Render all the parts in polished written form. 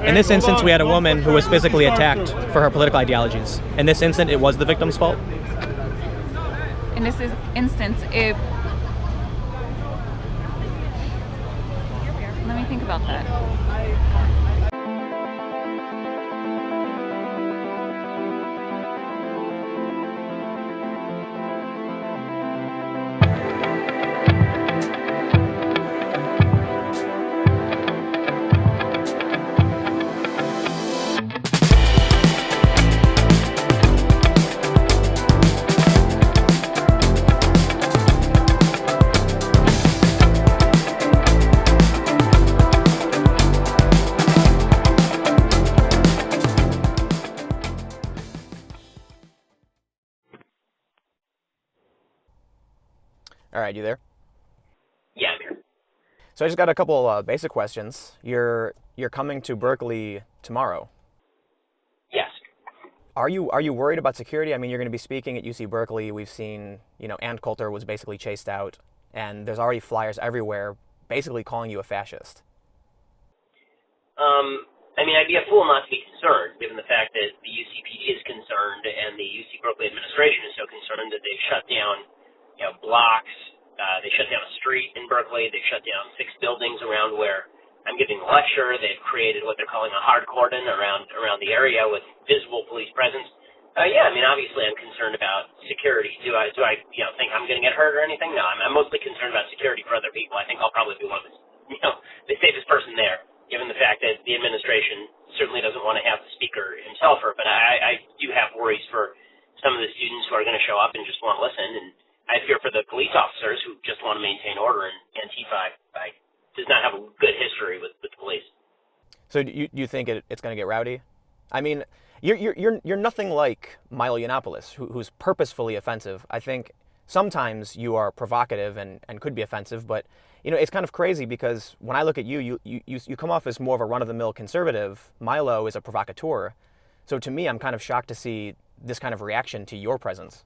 In this instance, we had a woman who was physically attacked for her political ideologies. In this instance, it was the victim's fault. In this instance, let me think about that. All right, you there? Yeah, I'm here. So I just got a couple basic questions. You're coming to Berkeley tomorrow. Yes. Are you worried about security? I mean, you're going to be speaking at UC Berkeley. We've seen, Ann Coulter was basically chased out, and there's already flyers everywhere basically calling you a fascist. I'd be a fool not to be concerned, given the fact that the UCPD is concerned and the UC Berkeley administration is so concerned that they've shut down, blocks. They shut down a street in Berkeley. They've shut down 6 buildings around where I'm giving a lecture. They've created what they're calling a hard cordon around the area with visible police presence. Obviously I'm concerned about security. Do I think I'm going to get hurt or anything? No, I'm mostly concerned about security for other people. I think I'll probably be one of the safest person there, given the fact that the administration certainly doesn't want to have the speaker himself. But I do have worries for some of the students who are going to show up and just want to listen, and I fear for the police officers who just want to maintain order, and Antifa does not have a good history with the police. So you think it's going to get rowdy? I mean, you're nothing like Milo Yiannopoulos, who's purposefully offensive. I think sometimes you are provocative and could be offensive, but it's kind of crazy because when I look at you come off as more of a run-of-the-mill conservative. Milo is a provocateur. So to me, I'm kind of shocked to see this kind of reaction to your presence.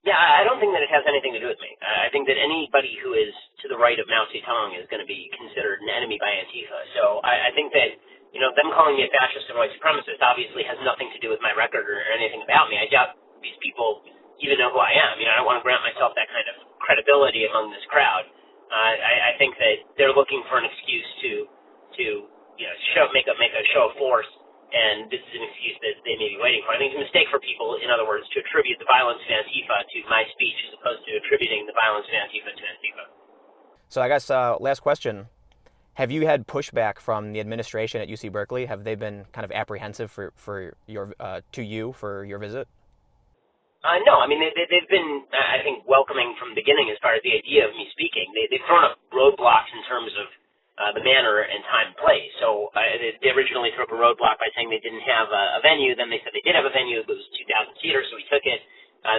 Yeah, I don't think that it has anything to do with me. I think that anybody who is to the right of Mao Zedong is going to be considered an enemy by Antifa. So I think that, them calling me a fascist and white supremacist obviously has nothing to do with my record or anything about me. I doubt these people even know who I am. I don't want to grant myself that kind of credibility among this crowd. I think that they're looking for an excuse to make a show of force. And this is an excuse that they may be waiting for. I think it's a mistake for people, in other words, to attribute the violence of Antifa to my speech as opposed to attributing the violence of Antifa to Antifa. So I guess last question. Have you had pushback from the administration at UC Berkeley? Have they been kind of apprehensive for your visit? No. They've been, I think, welcoming from the beginning as far as the idea of me speaking. They've thrown up roadblocks in terms of the manner and time and place. So they originally threw up a roadblock by saying they didn't have a venue. Then they said they did have a venue. It was 2,000 seaters, so we took it.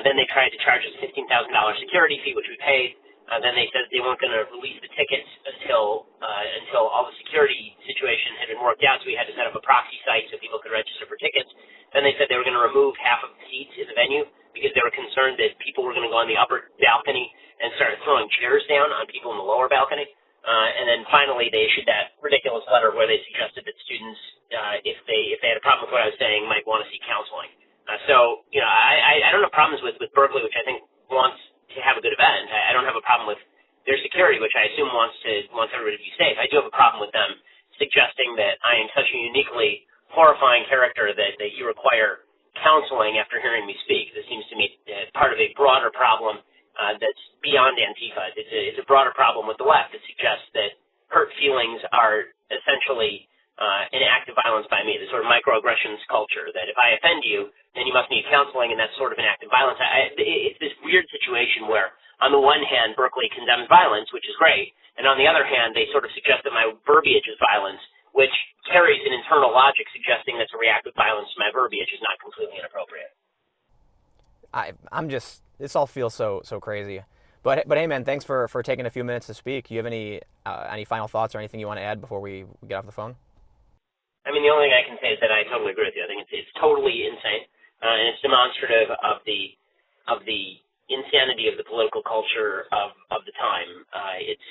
Then they tried to charge us a $15,000 security fee, which we paid. Then they said they weren't going to release the tickets until all the security situation had been worked out, so we had to set up a proxy site so people could register for tickets. Then they said they were going to remove half of the seats in the venue because they were concerned that people were going to go on the upper balcony and start throwing chairs down on people in the lower balcony. And then finally they issued that ridiculous letter where they suggested that students, if they had a problem with what I was saying, might want to seek counseling. I don't have problems with Berkeley, which I think wants to have a good event. I don't have a problem with their security, which I assume wants everybody to be safe. I do have a problem with them suggesting that I am such a uniquely horrifying character that you require counseling after hearing me speak. This seems to me part of a broader problem that's beyond Antifa. It's a broader problem with the left. It suggests that hurt feelings are essentially an act of violence by me, the sort of microaggressions culture, that if I offend you, then you must need counseling, and that's sort of an act of violence. It's this weird situation where, on the one hand, Berkeley condemns violence, which is great, and on the other hand, they sort of suggest that my verbiage is violence, which carries an internal logic suggesting that to react with violence to my verbiage is not completely inappropriate. This all feels so crazy. But hey, man, thanks for taking a few minutes to speak. Do you have any final thoughts or anything you want to add before we get off the phone? The only thing I can say is that I totally agree with you. I think it's totally insane, and it's demonstrative of the insanity of the political culture of the time. It's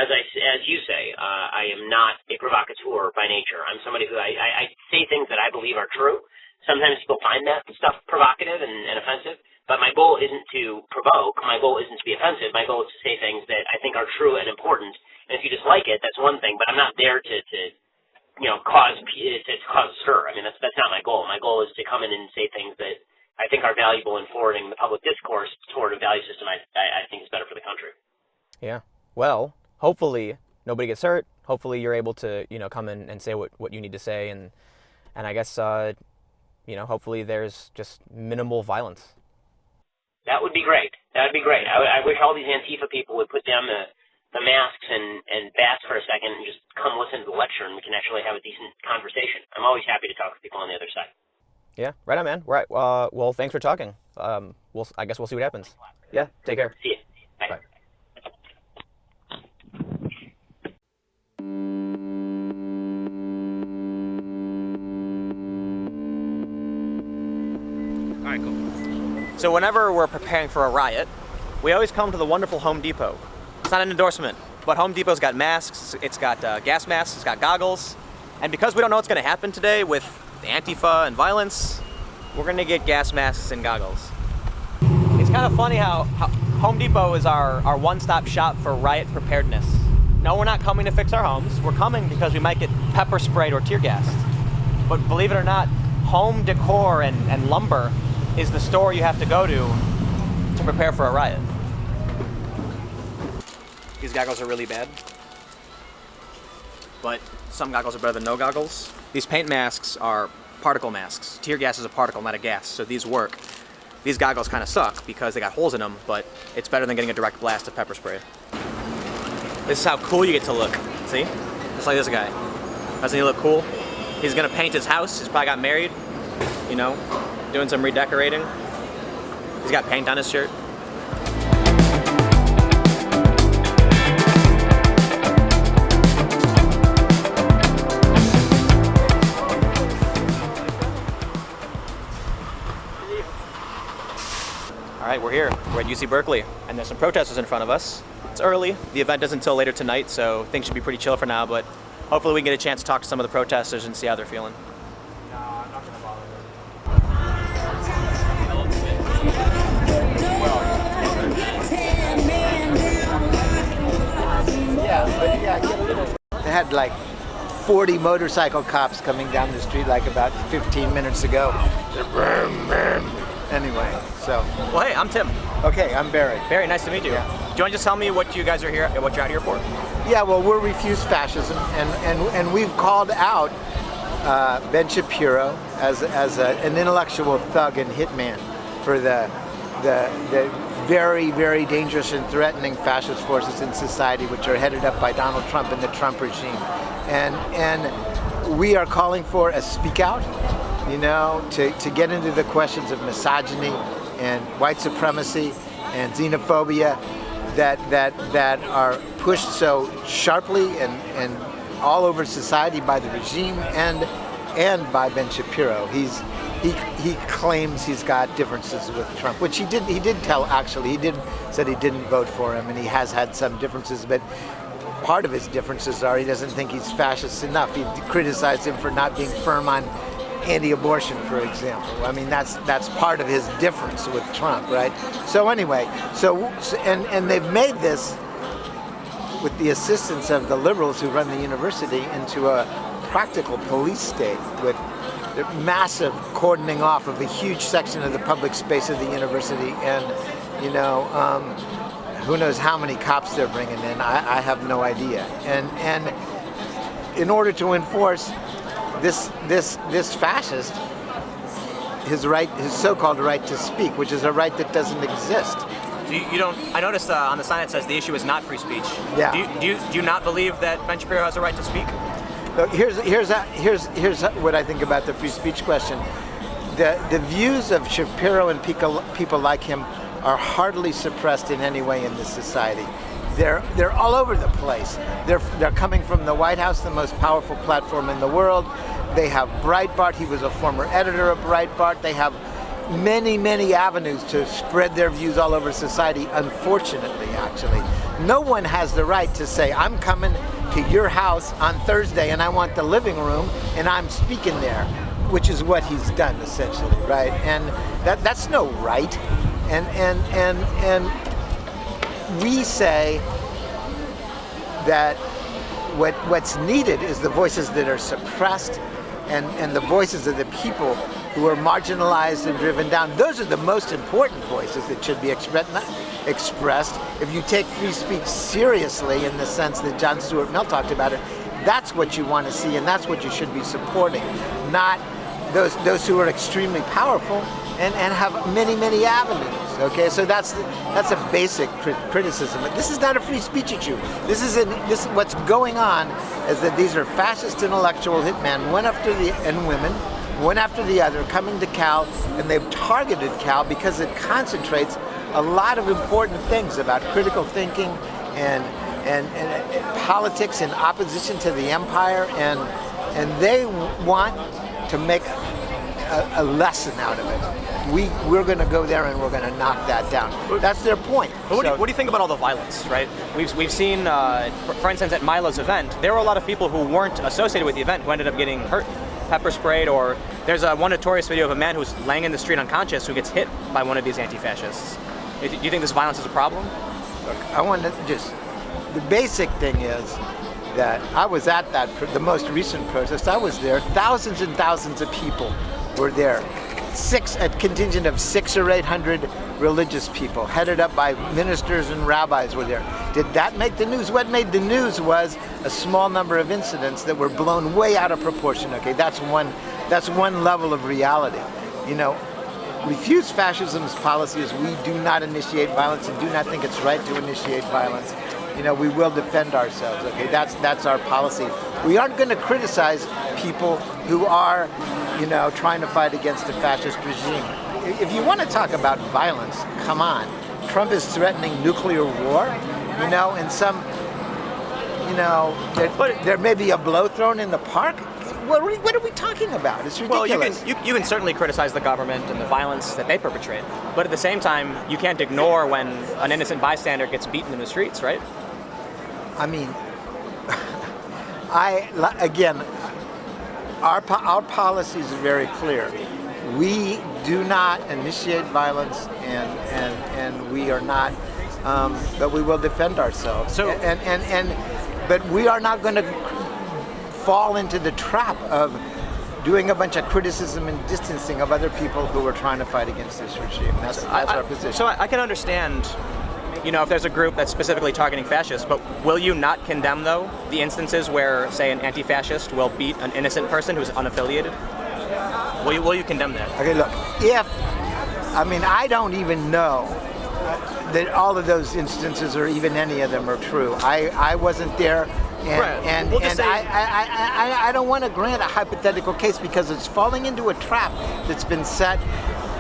as you say, I am not a provocateur by nature. I'm somebody who I say things that I believe are true. Sometimes people find that stuff provocative and offensive, but my goal isn't to provoke. My goal isn't to be offensive. My goal is to say things that I think are true and important. And if you dislike it, that's one thing. But I'm not there to cause a stir. I mean, that's not my goal. My goal is to come in and say things that I think are valuable in forwarding the public discourse toward a value system I think is better for the country. Yeah. Well, hopefully nobody gets hurt. Hopefully you're able to, come in and say what you need to say. And I guess, hopefully there's just minimal violence. That would be great. That would be great. I wish all these Antifa people would put down the masks and bats for a second and just come listen to the lecture, and we can actually have a decent conversation. I'm always happy to talk with people on the other side. Yeah, right on, man. Right. Well, thanks for talking. I guess we'll see what happens. Yeah, take care. See you. Bye. Bye. All right, cool. So whenever we're preparing for a riot, we always come to the wonderful Home Depot. It's not an endorsement, but Home Depot's got masks, it's got gas masks, it's got goggles, and because we don't know what's going to happen today with Antifa and violence, we're going to get gas masks and goggles. It's kind of funny how Home Depot is our one-stop shop for riot preparedness. No, we're not coming to fix our homes. We're coming because we might get pepper sprayed or tear gassed. But believe it or not, home decor and lumber is the store you have to go to prepare for a riot. These goggles are really bad, but some goggles are better than no goggles. These paint masks are particle masks. Tear gas is a particle, not a gas, so these work. These goggles kind of suck because they got holes in them, but it's better than getting a direct blast of pepper spray. This is how cool you get to look. See? Just like this guy. Doesn't he look cool? He's gonna paint his house. He's probably got married, doing some redecorating. He's got paint on his shirt. All right, we're here. We're at UC Berkeley, and there's some protesters in front of us. It's early. The event isn't until later tonight, so things should be pretty chill for now, but hopefully we can get a chance to talk to some of the protesters and see how they're feeling. No, I'm not going to bother them. They had like 40 motorcycle cops coming down the street like about 15 minutes ago. Anyway, so. Well, hey, I'm Tim. Okay, I'm Barry. Barry, nice to meet you. Yeah. Do you want to just tell me what you guys are here, what you're out here for? Yeah, well, we're Refuse Fascism, and we've called out Ben Shapiro as an intellectual thug and hitman for the very, very dangerous and threatening fascist forces in society, which are headed up by Donald Trump and the Trump regime. And we are calling for a speak out, to get into the questions of misogyny and white supremacy and xenophobia that are pushed so sharply and all over society by the regime and by Ben Shapiro. He claims he's got differences with Trump, which he did said he didn't vote for him, and he has had some differences, but part of his differences are he doesn't think he's fascist enough. He criticized him for not being firm on anti-abortion, for example. I mean, that's part of his difference with Trump, right? So anyway, and they've made this with the assistance of the liberals who run the university into a practical police state with the massive cordoning off of a huge section of the public space of the university, and who knows how many cops they're bringing in. I have no idea. And in order to enforce this fascist, his so-called right to speak, which is a right that doesn't exist. You don't. I noticed on the sign it says the issue is not free speech. Yeah. Do you not believe that Ben Shapiro has a right to speak? Look, here's what I think about the free speech question. The views of Shapiro and people like him are hardly suppressed in any way in this society. They're all over the place. They're coming from the White House, the most powerful platform in the world. They have Breitbart. He was a former editor of Breitbart. They have many, many avenues to spread their views all over society, unfortunately, actually. No one has the right to say, I'm coming to your house on Thursday and I want the living room and I'm speaking there, which is what he's done essentially, right? And that's no right. And we say that what's needed is the voices that are suppressed and the voices of the people who are marginalized and driven down. Those are the most important voices that should be expressed. If you take free speech seriously in the sense that John Stuart Mill talked about it, that's what you want to see and that's what you should be supporting, not those who are extremely powerful and have many, many avenues. Okay, so that's a basic criticism. This is not a free speech issue. This what's going on is that these are fascist intellectual hitmen, and women, one after the other, coming to Cal, and they've targeted Cal because it concentrates a lot of important things about critical thinking and politics in opposition to the empire, and they want to make a lesson out of it. We're going to go there and we're going to knock that down. That's their point. But what do you think about all the violence, right? We've seen, for instance, at Milo's event, there were a lot of people who weren't associated with the event who ended up getting hurt, pepper sprayed, or there's one notorious video of a man who's laying in the street unconscious who gets hit by one of these anti-fascists. Do you think this violence is a problem? Look, I want to the basic thing is that I was at the most recent protest. I was there. Thousands and thousands of people were there. A contingent of 600 or 800 religious people, headed up by ministers and rabbis, were there. Did that make the news? What made the news was a small number of incidents that were blown way out of proportion. Okay, that's one level of reality. You know, Refuse Fascism's policy is we do not initiate violence and do not think it's right to initiate violence. You know, we will defend ourselves. Okay, that's our policy. We aren't going to criticize people who are, you know, trying to fight against a fascist regime. If you want to talk about violence, come on. Trump is threatening nuclear war, you know, and there may be a blow thrown in the park. What are we talking about? It's ridiculous. Well, you can certainly criticize the government and the violence that they perpetrate, but at the same time, you can't ignore when an innocent bystander gets beaten in the streets, right? I mean, our policies are very clear. We do not initiate violence, and we are not, but we will defend ourselves. So, but we are not going to fall into the trap of doing a bunch of criticism and distancing of other people who are trying to fight against this regime. That's our position. So I can understand, you know, if there's a group that's specifically targeting fascists, but will you not condemn, though, the instances where, say, an anti-fascist will beat an innocent person who's unaffiliated? Will you condemn that? Okay, look, I don't even know that all of those instances or even any of them are true. I wasn't there. I don't want to grant a hypothetical case because it's falling into a trap that's been set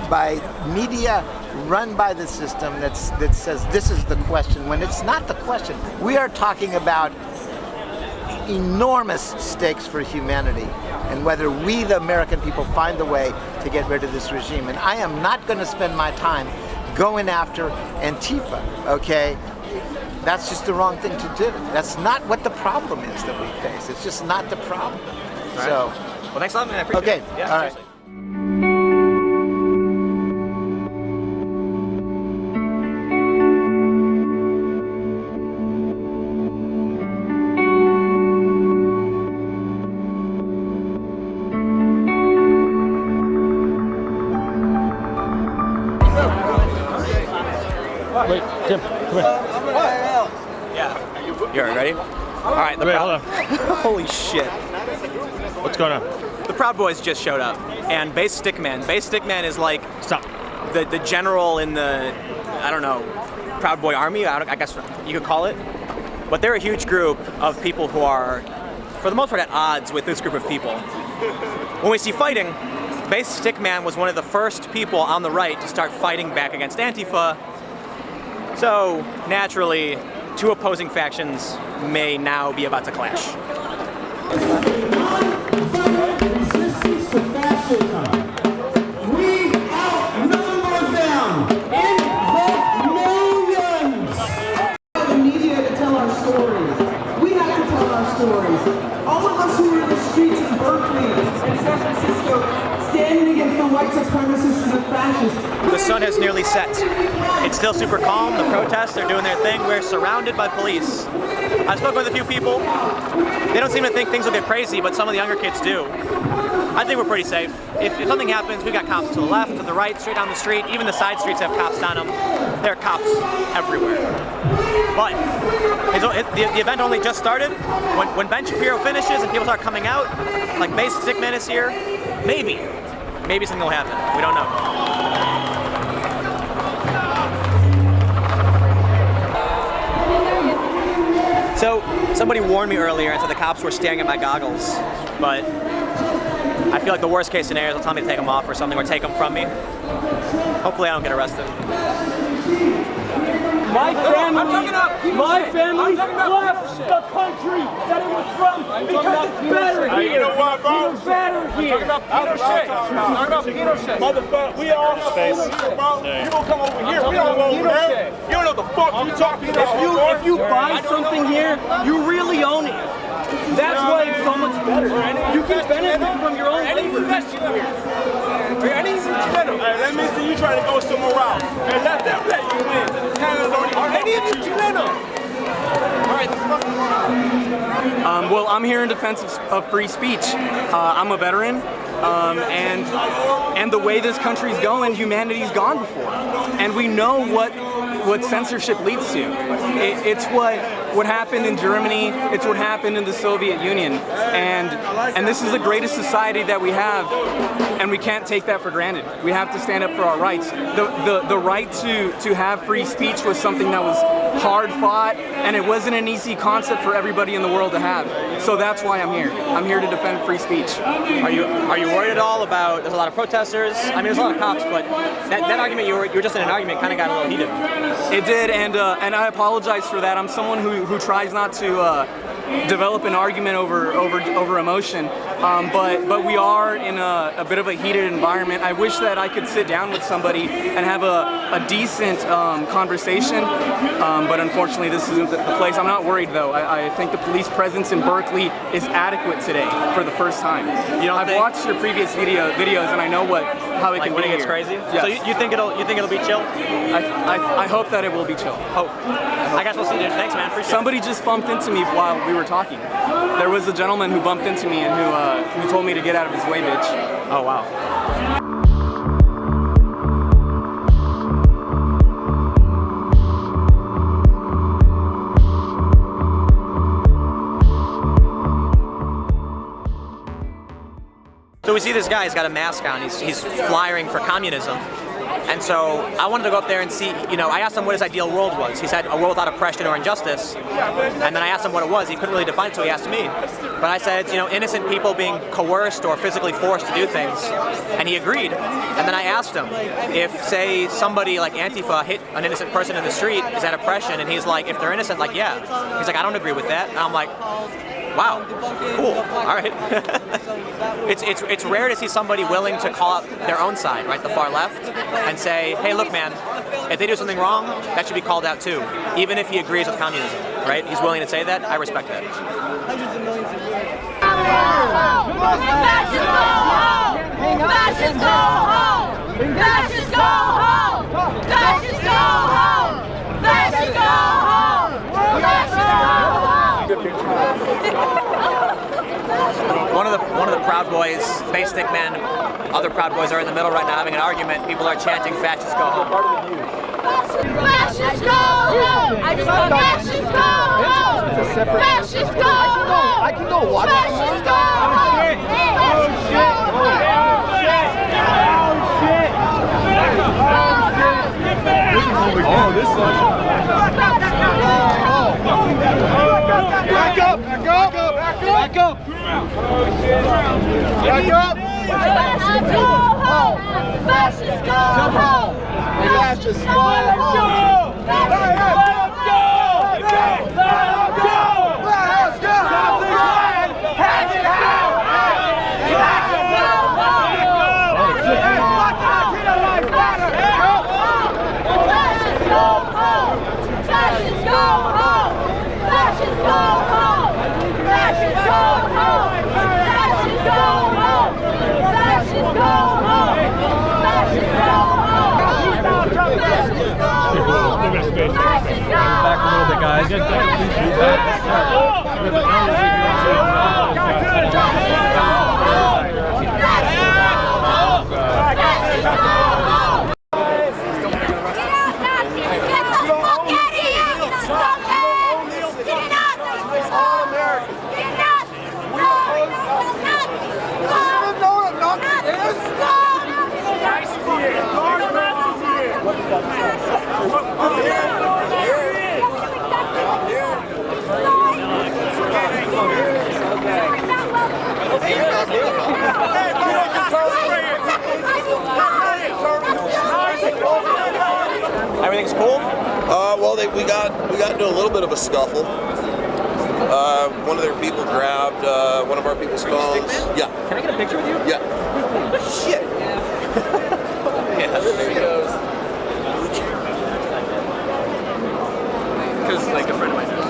by media run by the system that says this is the question when it's not the question. We are talking about enormous stakes for humanity and whether we, the American people, find the way to get rid of this regime. And I am not going to spend my time going after Antifa, okay? That's just the wrong thing to do. That's not what the problem is that we face. It's just not the problem. Right. So, well, thanks a lot, man. I appreciate it. Okay, Yeah, all right. seriously. Wait, Tim, come here. Yeah. You're ready? All right. Wait, hold on. Holy shit. What's going on? The Proud Boys just showed up, and Base Stickman. Base Stickman is like Stop. the general in the, I don't know, Proud Boy Army, I guess you could call it. But they're a huge group of people who are, for the most part, at odds with this group of people. When we see fighting, Base Stickman was one of the first people on the right to start fighting back against Antifa. So, naturally, two opposing factions may now be about to clash. We out The sun has nearly set. It's still super calm. The protests are doing their thing. We're surrounded by police. I've spoken with a few people. They don't seem to think things will get crazy, but some of the younger kids do. I think we're pretty safe. If something happens, we've got cops to the left, to the right, straight down the street. Even the side streets have cops on them. There are cops everywhere. But the event only just started. When Ben Shapiro finishes and people start coming out, like Basic Stickman is here, maybe something will happen. We don't know. So somebody warned me earlier and said the cops were staring at my goggles, but I feel like the worst case scenario is they'll tell me to take them off or something, or take them from me. Hopefully I don't get arrested. My family left the country that it was from because it's better here. You know what, bro? It's better here. Talking about Pinochet. Motherfucker, we all space, bro. You don't come over here. We don't go over there. You don't know the fuck you talking about. If you buy something here, you really own it. That's why it's so much better. You can benefit from your own labor. Let me see you trying to go somewhere else. And let them let you win. Are any of you Chileno? Alright, Well, I'm here in defense of free speech. I'm a veteran, and the way this country's going, humanity's gone before. And we know what censorship leads to. It's what happened in Germany, it's what happened in the Soviet Union. And this is the greatest society that we have, and we can't take that for granted. We have to stand up for our rights. The right to have free speech was something that was hard fought, and it wasn't an easy concept for everybody in the world to have. So that's why I'm here. I'm here to defend free speech. Are you worried at all about, there's a lot of protesters, I mean there's a lot of cops, but that argument, you were just in an argument, kind of got a little heated. It did, and I apologize for that. I'm someone who tries not to develop an argument over emotion, but we are in a bit of a heated environment. I wish that I could sit down with somebody and have a decent conversation, but unfortunately this isn't the place. I'm not worried though. I think the police presence in Berkeley is adequate today for the first time. I've watched your previous videos and I know how it can be when it gets here. crazy. Yes. So you think it'll be chill? I hope that it will be chill. Hope. I guess we'll see, dude. Thanks, man. Appreciate Somebody just bumped into me while we were talking. There was a gentleman who bumped into me and who told me to get out of his way, bitch. Oh, wow. So we see this guy, he's got a mask on, he's flying for communism. And so I wanted to go up there and see, I asked him what his ideal world was. He said a world without oppression or injustice. And then I asked him what it was. He couldn't really define it, so he asked me. But I said, innocent people being coerced or physically forced to do things. And he agreed. And then I asked him if, say, somebody like Antifa hit an innocent person in the street, is that oppression? And he's like, if they're innocent, like, yeah. He's like, I don't agree with that. And I'm like, wow, cool, all right. It's rare to see somebody willing to call out their own side, right, the far left, and say, hey, look, man, if they do something wrong, that should be called out too, even if he agrees with communism, right? He's willing to say that. I respect that. Fascists go home! Fascists go home! Fascists go home! Fascists go home! Fascists go home! Fascists go home! One of the Proud Boys, Basic Man, other Proud Boys are in the middle right now having an argument. People are chanting, fascists go home. Fascists go home! Fascists go home! Fascists go home! I can go watch it. Fascists go home! Fascists go home! Oh, this one. Back up! Back up! Back up! Back up! Back up! Fascists go home! Fascists go home! Fascists go home! Fascists go home! Everything's cool? Well, we got into a little bit of a scuffle. One of their people grabbed one of our people's phones. Yeah. Can I get a picture with you? Yeah. Shit. Because like a friend of mine knows.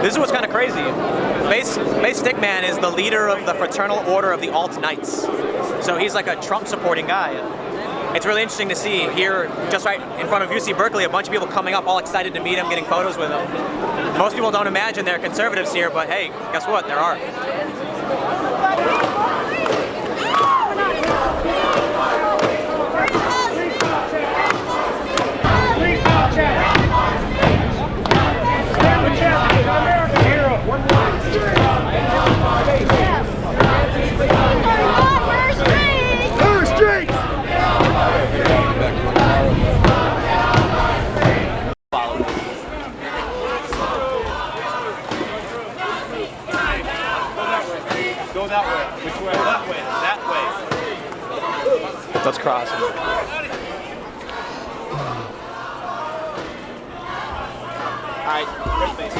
This is what's kind of crazy. Base Stickman is the leader of the Fraternal Order of the Alt Knights. So he's like a Trump supporting guy. It's really interesting to see here, just right in front of UC Berkeley, a bunch of people coming up all excited to meet him, getting photos with him. Most people don't imagine there are conservatives here, but hey, guess what? There are. Go that way. Which way? That way. That way. Let's cross. All right, first base.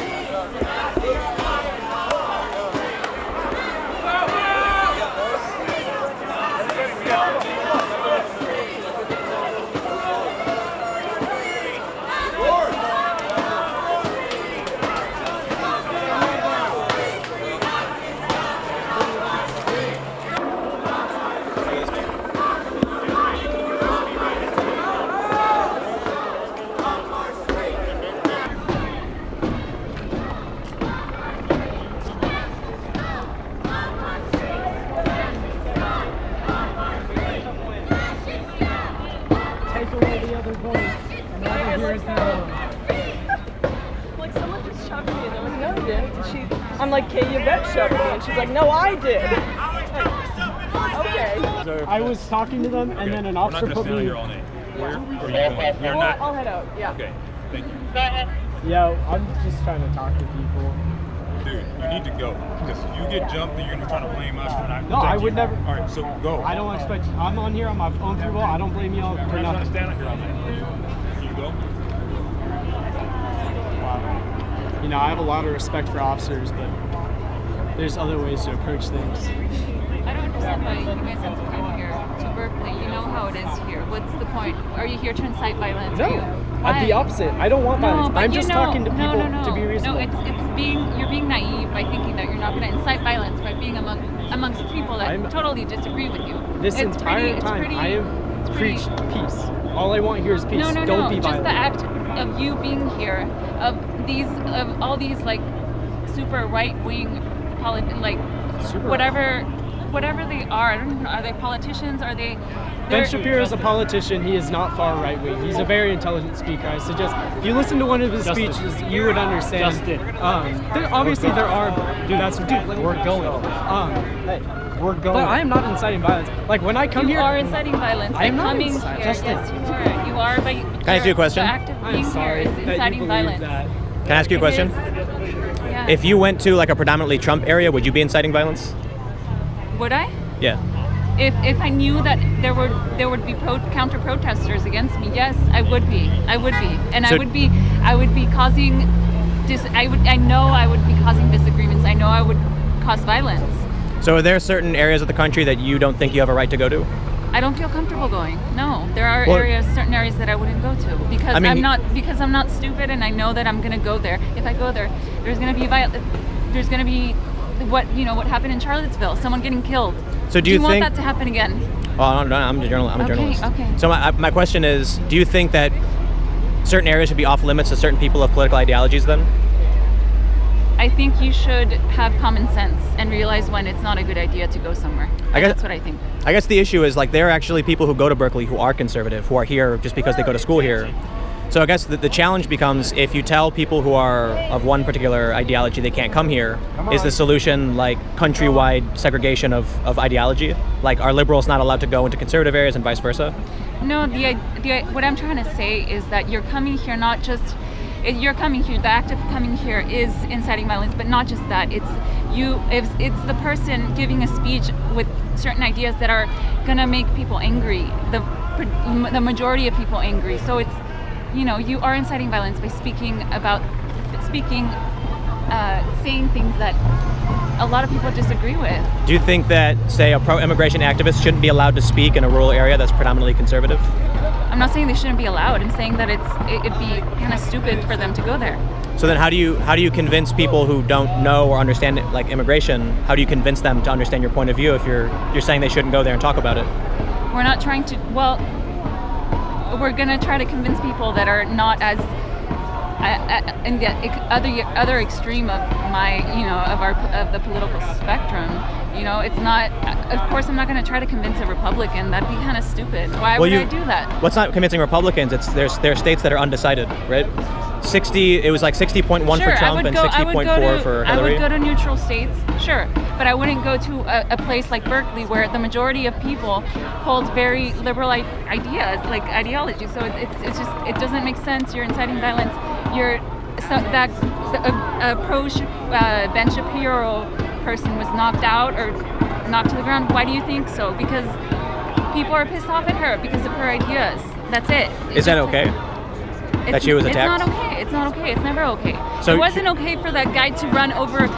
Like someone just shoved me and they're like, no, you didn't. And I'm like, okay, you bet shoved me. And she's like, no, I did. Okay. I was talking to them and then an officer put me... Here all night. Where are you going? You're not. I'll head out, yeah. Okay, thank you. Yeah, I'm just trying to talk to people. Dude, you need to go. Because if you get jumped, then you're going to try to blame us for not No, I would never. All right, so go. I don't expect. I'm on here on my own free will. I don't blame y'all for You're not going to nothing. stand up here all night. Can you go? You know, I have a lot of respect for officers, but there's other ways to approach things. I don't understand why you guys have to come here to Berkeley. You know how it is here. What's the point? Are you here to incite violence? No, at the opposite. I don't want violence. but I'm just talking to people to be reasonable. No, you're being naive by thinking that you're not going to incite violence by being amongst people that totally disagree with you. This entire time, I have preached peace. All I want here is peace. No, Don't be just violent. the act of you being here, of all these like super right wing, whatever they are. I don't even know. Are they politicians? Are they? Ben Shapiro is a politician. He is not far right wing. He's a very intelligent speaker. I suggest if you listen to one of his speeches, you would understand. Obviously, there are. Dude, we're going. We're going. But I am not inciting violence. Like when I come here, you are inciting violence by coming here. Yes, you are. By Can I ask you a question? The act of being here is inciting violence. Can I ask you a question? Yeah. If you went to like a predominantly Trump area, would you be inciting violence? Would I? Yeah. If I knew that there would be counter protesters against me, yes, I would be, and So, I would be causing I know I would be causing disagreements. I know I would cause violence. So are there certain areas of the country that you don't think you have a right to go to? I don't feel comfortable going. No, there are Well- certain areas that I wouldn't go to because I mean, I'm not stupid, and I know that I'm gonna go there. If I go there, there's gonna be what happened in Charlottesville, someone getting killed. So do you you want think- that to happen again? Oh, I'm a journalist. Okay. So my question is, do you think that certain areas should be off limits to certain people of political ideologies then? I think you should have common sense and realize when it's not a good idea to go somewhere. That's what I think. I guess the issue is, like, there are actually people who go to Berkeley who are conservative, who are here just because they go to school here. So I guess the challenge becomes, if you tell people who are of one particular ideology they can't come here, is the solution like countrywide segregation of ideology? Like, are liberals not allowed to go into conservative areas and vice versa? No, what I'm trying to say is that you're coming here not just, you're coming here, the act of coming here is inciting violence, but not just that. It's the person giving a speech with certain ideas that are gonna make people angry, the majority of people angry. So it's, you are inciting violence by saying things that a lot of people disagree with. Do you think that, say, a pro-immigration activist shouldn't be allowed to speak in a rural area that's predominantly conservative? I'm not saying they shouldn't be allowed. I'm saying that it'd be kind of stupid for them to go there. So then how do you convince people who don't know or understand like immigration, how do you convince them to understand your point of view if you're saying they shouldn't go there and talk about it? We're not trying to, we're going to try to convince people that are not as in the other extreme of of the political spectrum. It's not, of course I'm not going to try to convince a Republican. That'd be kind of stupid. Why would I do that? What's not convincing Republicans? There are states that are undecided, right? It was like 60.1 for Trump and 60.4 for Hillary. I would go to neutral states, sure, but I wouldn't go to a place like Berkeley where the majority of people hold very liberal ideology. So it doesn't make sense. You're inciting violence. Pro Ben Shapiro person was knocked out or knocked to the ground. Why do you think so? Because people are pissed off at her because of her ideas. That's it. Is that okay? That she was attacked? It's not okay. It's not okay. It's never okay. So it wasn't okay for that guy to run over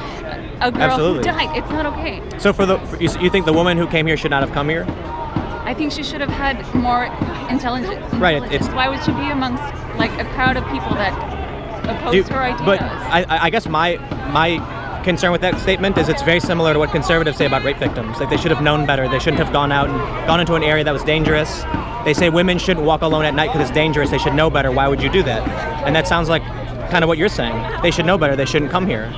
a girl who died. It's not okay. So you think the woman who came here should not have come here? I think she should have had more intelligence. Right. Why would she be amongst like a crowd of people that oppose her ideas? But I guess my concern with that statement is it's very similar to what conservatives say about rape victims. Like, they should have known better. They shouldn't have gone out and gone into an area that was dangerous. They say women shouldn't walk alone at night because it's dangerous. They should know better. Why would you do that? And that sounds like kind of what you're saying. They should know better. They shouldn't come here.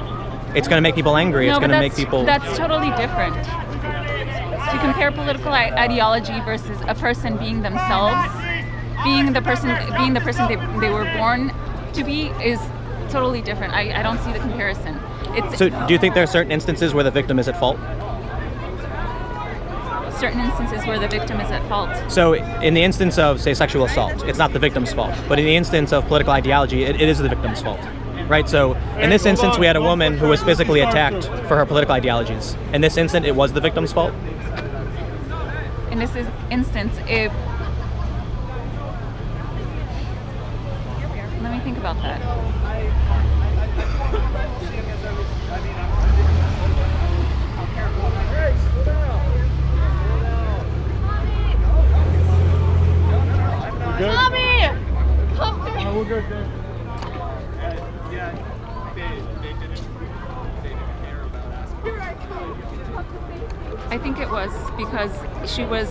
It's going to make people angry. It's going to make people... That's totally different. To compare political ideology versus a person being themselves, being the person they were born to be is totally different. I don't see the comparison. So do you think there are certain instances where the victim is at fault? Certain instances where the victim is at fault. So in the instance of, say, sexual assault, it's not the victim's fault. But in the instance of political ideology, it is the victim's fault. Right? So in this instance, we had a woman who was physically attacked for her political ideologies. In this instance, it was the victim's fault? In this instance, let me think about that. Mommy! Come through! No, we're good, good. I think it was because she was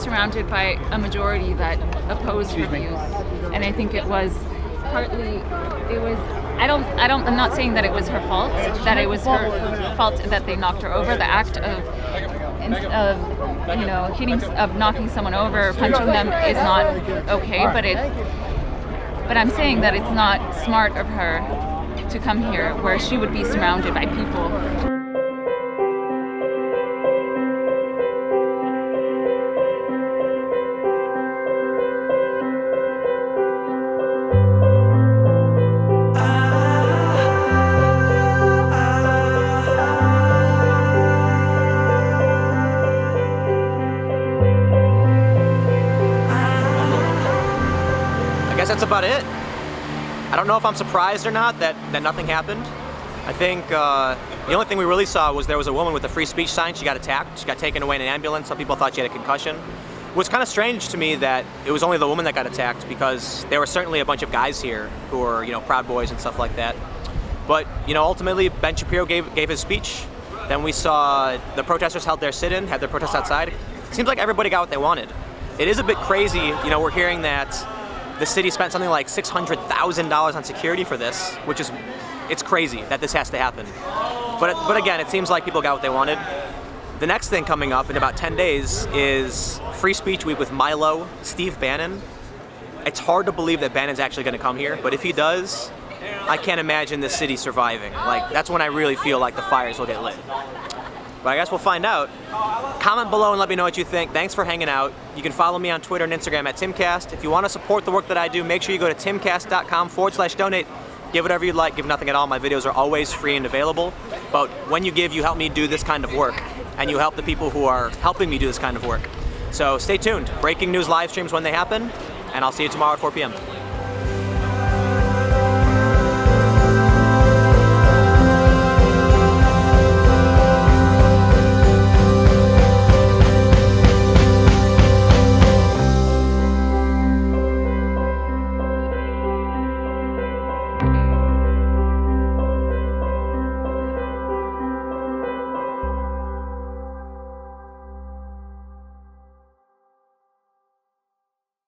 surrounded by a majority that opposed her views, and I think it was partly I'm not saying that it was her fault, that it was her fault that they knocked her over. The act of knocking someone over, punching them is not okay, but I'm saying that it's not smart of her to come here where she would be surrounded by people. That's about it. I don't know if I'm surprised or not that nothing happened. I think the only thing we really saw was there was a woman with a free speech sign. She got attacked. She got taken away in an ambulance. Some people thought she had a concussion. It was kind of strange to me that it was only the woman that got attacked, because there were certainly a bunch of guys here who were, Proud Boys and stuff like that. But, ultimately Ben Shapiro gave his speech. Then we saw the protesters held their sit-in, had their protest outside. Seems like everybody got what they wanted. It is a bit crazy, we're hearing that the city spent something like $600,000 on security for this, which is, it's crazy that this has to happen. But again, it seems like people got what they wanted. The next thing coming up in about 10 days is Free Speech Week with Milo, Steve Bannon. It's hard to believe that Bannon's actually going to come here, but if he does, I can't imagine this city surviving. Like, that's when I really feel like the fires will get lit. But I guess we'll find out. Comment below and let me know what you think. Thanks for hanging out. You can follow me on Twitter and Instagram at Timcast. If you want to support the work that I do, make sure you go to timcast.com/donate. Give whatever you'd like, give nothing at all. My videos are always free and available. But when you give, you help me do this kind of work. And you help the people who are helping me do this kind of work. So stay tuned. Breaking news live streams when they happen. And I'll see you tomorrow at 4 p.m.